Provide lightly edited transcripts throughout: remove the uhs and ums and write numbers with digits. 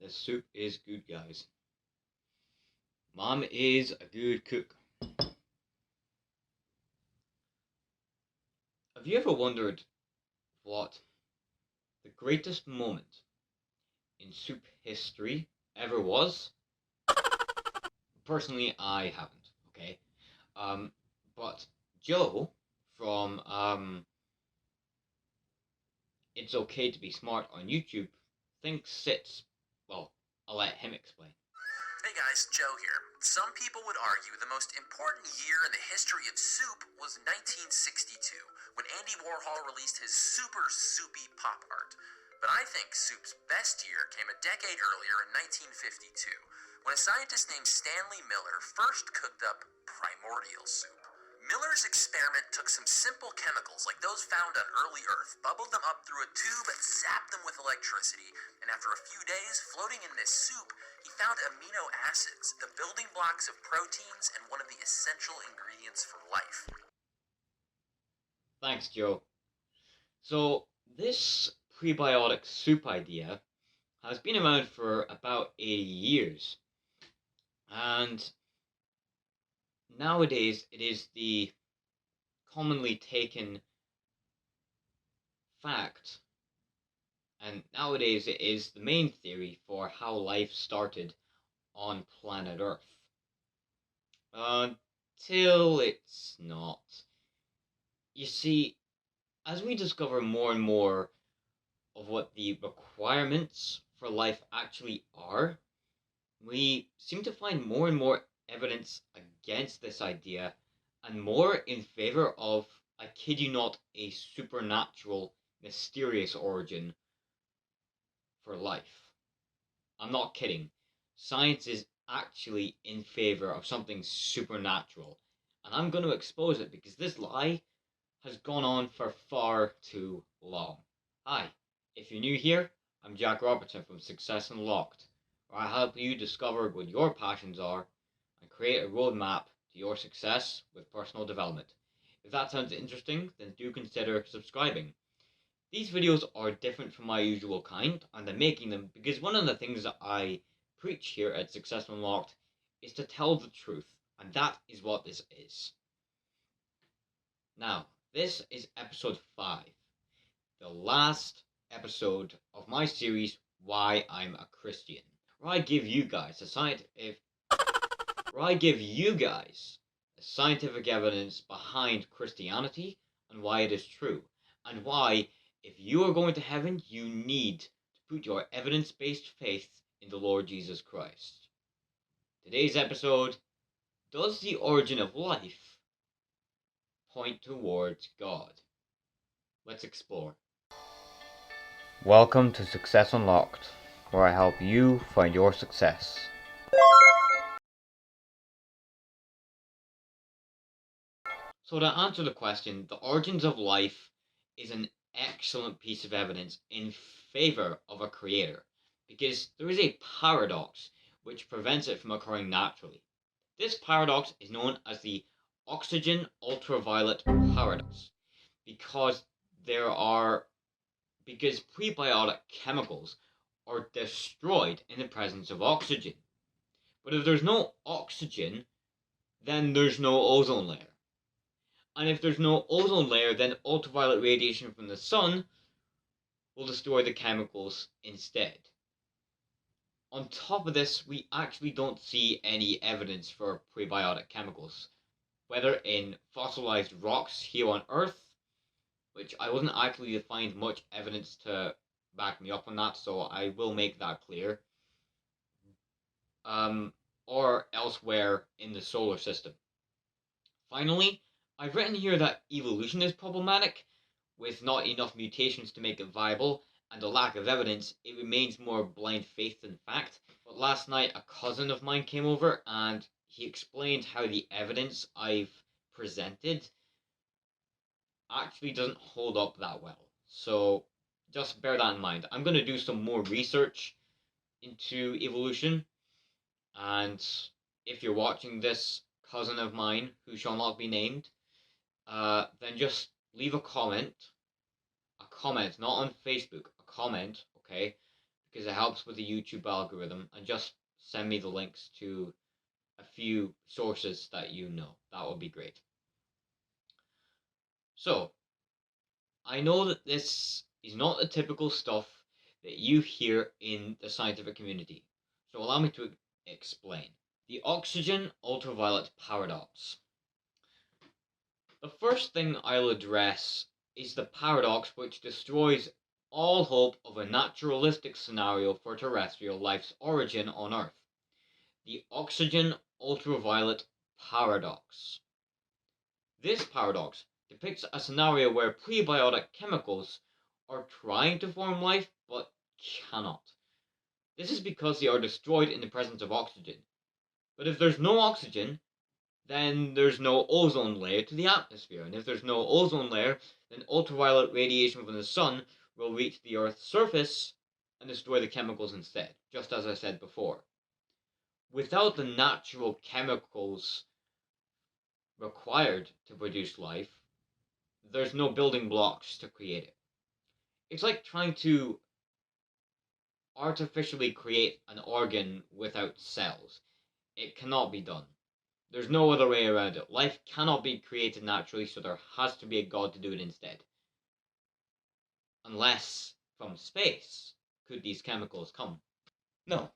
This soup is good, guys. Mom is a good cook. Have you ever wondered what the greatest moment in soup history ever was? Personally, I haven't, okay? But Joe from It's Okay to Be Smart on YouTube thinks it's, well, I'll let him explain. Hey guys, Joe here. Some people would argue the most important year in the history of soup was 1962, when Andy Warhol released his super soupy pop art. But I think soup's best year came a decade earlier in 1952, when a scientist named Stanley Miller first cooked up primordial soup. Miller's experiment took some simple chemicals like those found on early Earth, bubbled them up through a tube, and zapped them with electricity, and after a few days floating in this soup, he found amino acids, the building blocks of proteins and one of the essential ingredients for life. Thanks, Joe. So, this prebiotic soup idea has been around for about 80 years. And nowadays, it is the commonly taken fact, and nowadays it is the main theory for how life started on planet Earth. Until it's not. You see, as we discover more and more of what the requirements for life actually are, we seem to find more and more evidence against this idea and more in favor of, I kid you not, a supernatural, mysterious origin for life. I'm not kidding. Science is actually in favor of something supernatural, and I'm going to expose it because this lie has gone on for far too long. Hi, if you're new here, I'm Jack Robertson from Success Unlocked, where I help you discover what your passions are and create a roadmap to your success with personal development. If that sounds interesting, then do consider subscribing. These videos are different from my usual kind, and I'm making them because one of the things that I preach here at Success Unlocked is to tell the truth, and that is what this is. Now, this is episode 5, the last episode of my series, Why I'm a Christian, where I give you guys the scientific evidence behind Christianity and why it is true, and why, if you are going to heaven, you need to put your evidence-based faith in the Lord Jesus Christ. Today's episode, does the origin of life point towards God? Let's explore. Welcome to Success Unlocked, where I help you find your success. So to answer the question, the origins of life is an excellent piece of evidence in favor of a creator, because there is a paradox which prevents it from occurring naturally. This paradox is known as the oxygen ultraviolet paradox, because prebiotic chemicals are destroyed in the presence of oxygen. But if there's no oxygen, then there's no ozone layer. And if there's no ozone layer, then ultraviolet radiation from the sun will destroy the chemicals instead. On top of this, we actually don't see any evidence for prebiotic chemicals, whether in fossilized rocks here on Earth, which I wasn't actually to find much evidence to back me up on that, so I will make that clear, or elsewhere in the solar system. Finally, I've written here that evolution is problematic, with not enough mutations to make it viable, and a lack of evidence. It remains more blind faith than fact. But last night a cousin of mine came over and he explained how the evidence I've presented actually doesn't hold up that well. So just bear that in mind. I'm going to do some more research into evolution, and if you're watching this, cousin of mine who shall not be named, then just leave a comment, not on Facebook, a comment, okay? because it helps with the YouTube algorithm, and just send me the links to a few sources that you know. That would be great. So, I know that this is not the typical stuff that you hear in the scientific community, so allow me to explain. The oxygen ultraviolet paradox. The first thing I'll address is the paradox which destroys all hope of a naturalistic scenario for terrestrial life's origin on Earth. The oxygen ultraviolet paradox. This paradox depicts a scenario where prebiotic chemicals are trying to form life but cannot. This is because they are destroyed in the presence of oxygen. But if there's no oxygen, then there's no ozone layer to the atmosphere. And if there's no ozone layer, then ultraviolet radiation from the sun will reach the Earth's surface and destroy the chemicals instead, just as I said before. Without the natural chemicals required to produce life, there's no building blocks to create it. It's like trying to artificially create an organ without cells. It cannot be done. There's no other way around it. Life cannot be created naturally, so there has to be a god to do it instead. Unless from space could these chemicals come. No.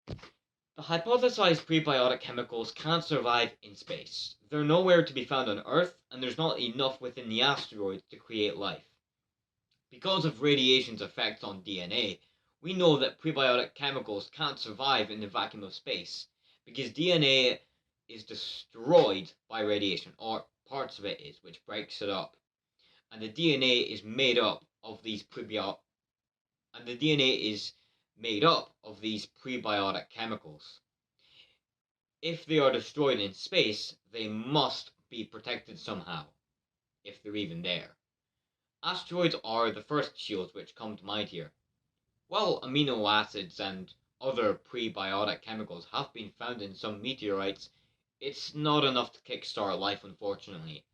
The hypothesized prebiotic chemicals can't survive in space. They're nowhere to be found on Earth, and there's not enough within the asteroids to create life. Because of radiation's effects on DNA, we know that prebiotic chemicals can't survive in the vacuum of space, because DNA is destroyed by radiation, or parts of it is, which breaks it up. And the DNA is made up of these prebiotic chemicals. If they are destroyed in space, they must be protected somehow, if they're even there. Asteroids are the first shields which come to mind here. While amino acids and other prebiotic chemicals have been found in some meteorites, it's not enough to kickstart life, unfortunately.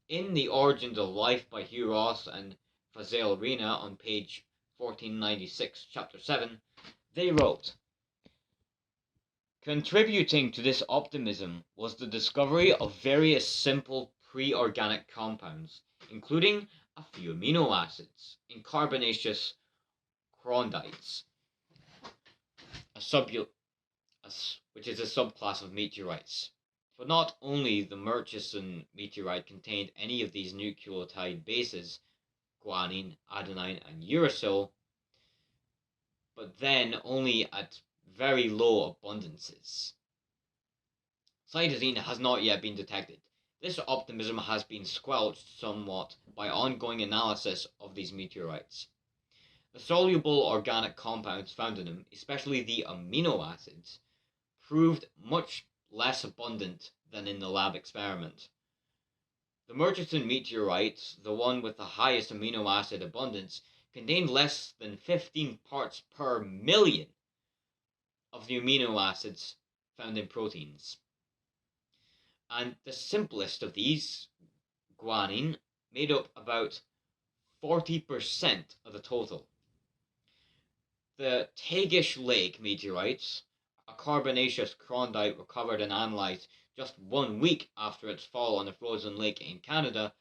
In The Origins of Life by Hugh Ross and Fazale Rina on page 1496, chapter 7, they wrote, "Contributing to this optimism was the discovery of various simple pre-organic compounds, including a few amino acids in carbonaceous chrondites, which is a subclass of meteorites. But not only the Murchison meteorite contained any of these nucleotide bases, guanine, adenine, and uracil, but then only at very low abundances. Cytosine has not yet been detected. This optimism has been squelched somewhat by ongoing analysis of these meteorites. The soluble organic compounds found in them, especially the amino acids, proved much less abundant than in the lab experiment. The Murchison meteorite, the one with the highest amino acid abundance, contained less than 15 parts per million of the amino acids found in proteins. And the simplest of these, guanine, made up about 40% of the total. The Tagish Lake meteorites, a carbonaceous chondrite recovered and analysed just 1 week after its fall on a frozen lake in Canada,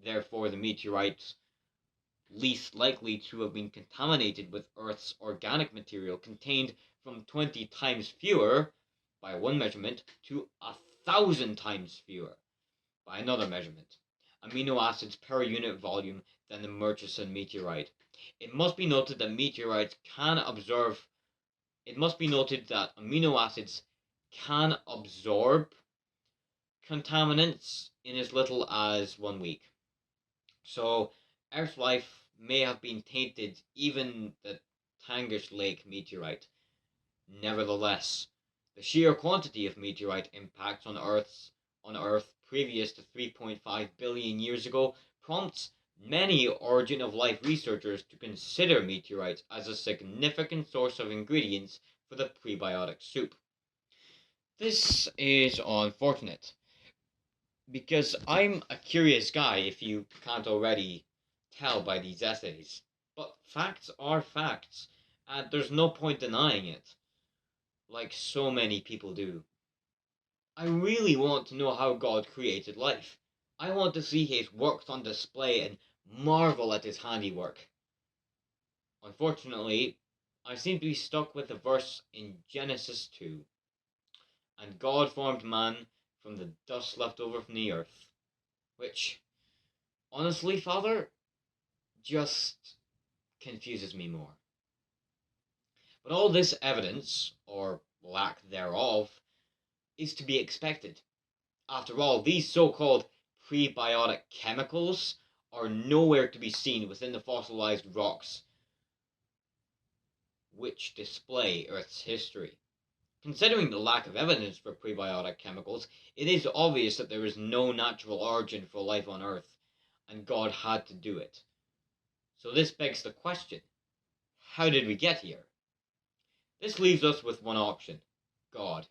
therefore the meteorites least likely to have been contaminated with Earth's organic material, contained from 20 times fewer, by one measurement, to 1,000 times fewer, by another measurement, amino acids per unit volume than the Murchison meteorite. It must be noted that amino acids can absorb contaminants in as little as 1 week. So Earth life may have been tainted, even the Tagish Lake meteorite. Nevertheless, the sheer quantity of meteorite impacts on Earth previous to 3.5 billion years ago prompts many origin of life researchers to consider meteorites as a significant source of ingredients for the prebiotic soup. This is unfortunate, because I'm a curious guy, if you can't already tell by these essays. But facts are facts, and there's no point denying it, like so many people do. I really want to know how God created life. I want to see his works on display and marvel at his handiwork. Unfortunately, I seem to be stuck with the verse in Genesis 2. And God formed man from the dust left over from the earth. Which, honestly, Father, just confuses me more. But all this evidence, or lack thereof, is to be expected. After all, these so-called prebiotic chemicals are nowhere to be seen within the fossilized rocks which display Earth's history. Considering the lack of evidence for prebiotic chemicals, it is obvious that there is no natural origin for life on Earth, and God had to do it. So this begs the question, how did we get here? This leaves us with one option, God.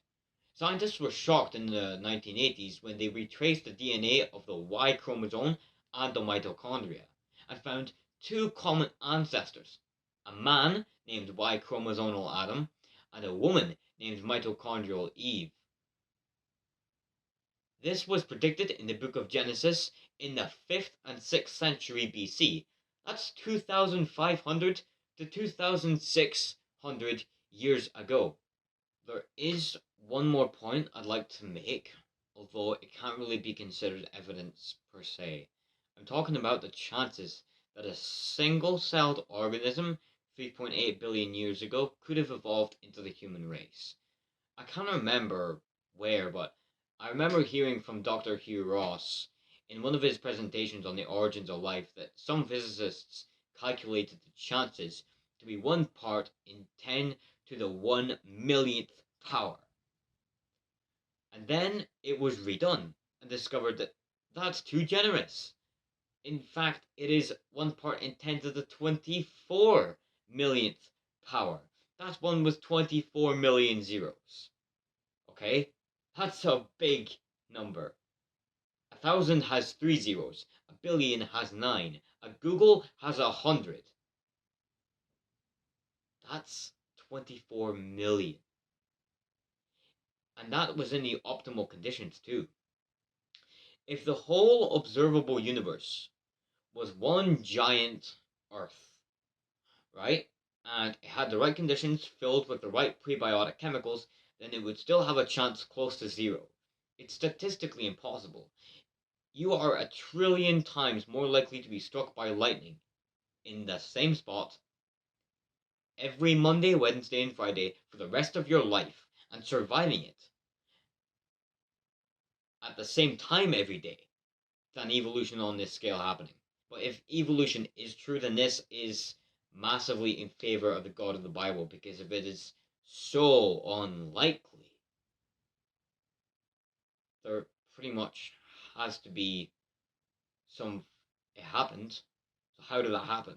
Scientists were shocked in the 1980s when they retraced the DNA of the Y chromosome and the mitochondria, and found two common ancestors, a man named Y chromosomal Adam and a woman named mitochondrial Eve. This was predicted in the book of Genesis in the 5th and 6th century BC. That's 2,500 to 2,600 years ago. There is one more point I'd like to make, although it can't really be considered evidence per se. I'm talking about the chances that a single-celled organism 3.8 billion years ago could have evolved into the human race. I can't remember where, but I remember hearing from Dr. Hugh Ross in one of his presentations on the origins of life that some physicists calculated the chances to be 1 part in 10 to the 1 millionth power. And then it was redone and discovered that that's too generous. In fact, it is 1 part in 10 to the 24 millionth power. That's one with 24 million zeros. Okay? That's a big number. 1,000 has 3 zeros. A billion has 9. A Google has 100. That's 24 million. And that was in the optimal conditions too. If the whole observable universe was one giant Earth, right? And it had the right conditions filled with the right prebiotic chemicals, then it would still have a chance close to zero. It's statistically impossible. You are 1,000,000,000,000 times more likely to be struck by lightning in the same spot every Monday, Wednesday, and Friday for the rest of your life and surviving it at the same time every day than evolution on this scale happening. But if evolution is true, then this is massively in favor of the God of the Bible, because if it is so unlikely, there pretty much has to be it happened. So how did that happen?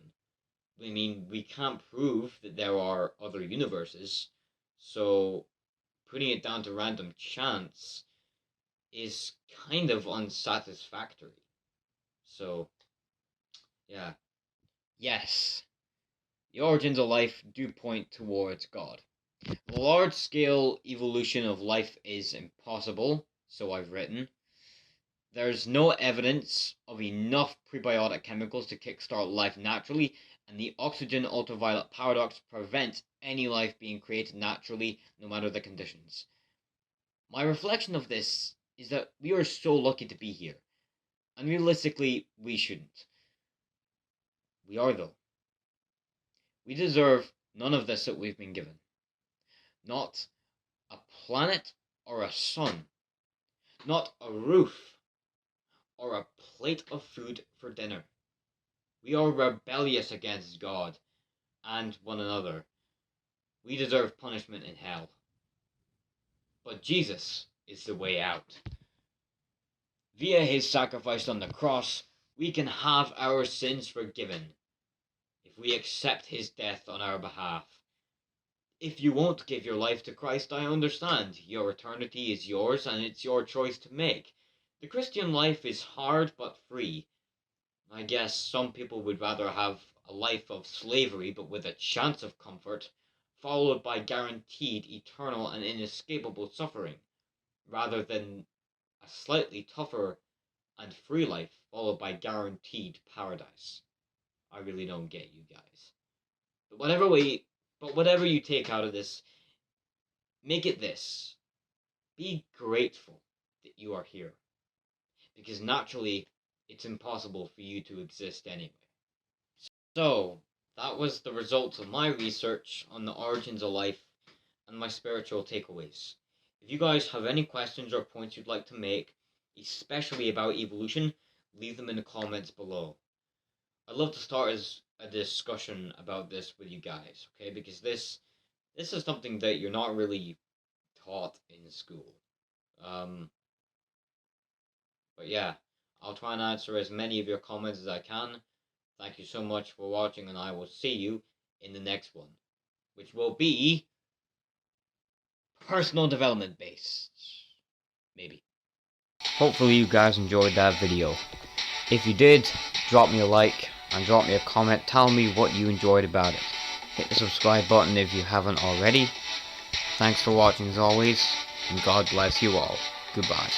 I mean, we can't prove that there are other universes, so putting it down to random chance is kind of unsatisfactory. So, yeah. Yes, the origins of life do point towards God. The large-scale evolution of life is impossible, so I've written. There's no evidence of enough prebiotic chemicals to kickstart life naturally, and the oxygen ultraviolet paradox prevents any life being created naturally, no matter the conditions. My reflection of this is that we are so lucky to be here, and realistically, we shouldn't. We are, though. We deserve none of this that we've been given. Not a planet or a sun. Not a roof or a plate of food for dinner. We are rebellious against God and one another. We deserve punishment in hell. But Jesus is the way out. Via his sacrifice on the cross, we can have our sins forgiven if we accept his death on our behalf. If you won't give your life to Christ, I understand. Your eternity is yours, and it's your choice to make. The Christian life is hard but free. I guess some people would rather have a life of slavery but with a chance of comfort, followed by guaranteed eternal and inescapable suffering, rather than a slightly tougher and free life followed by guaranteed paradise. I really don't get you guys. But whatever you take out of this, make it this. Be grateful that you are here. Because naturally, it's impossible for you to exist anyway. So, that was the results of my research on the origins of life and my spiritual takeaways. If you guys have any questions or points you'd like to make, especially about evolution, leave them in the comments below. I'd love to start as a discussion about this with you guys, okay? Because this is something that you're not really taught in school. But yeah, I'll try and answer as many of your comments as I can. Thank you so much for watching, and I will see you in the next one, which will be personal development based. Maybe. Hopefully you guys enjoyed that video. If you did, drop me a like and drop me a comment. Tell me what you enjoyed about it. Hit the subscribe button if you haven't already. Thanks for watching as always, and God bless you all. Goodbye.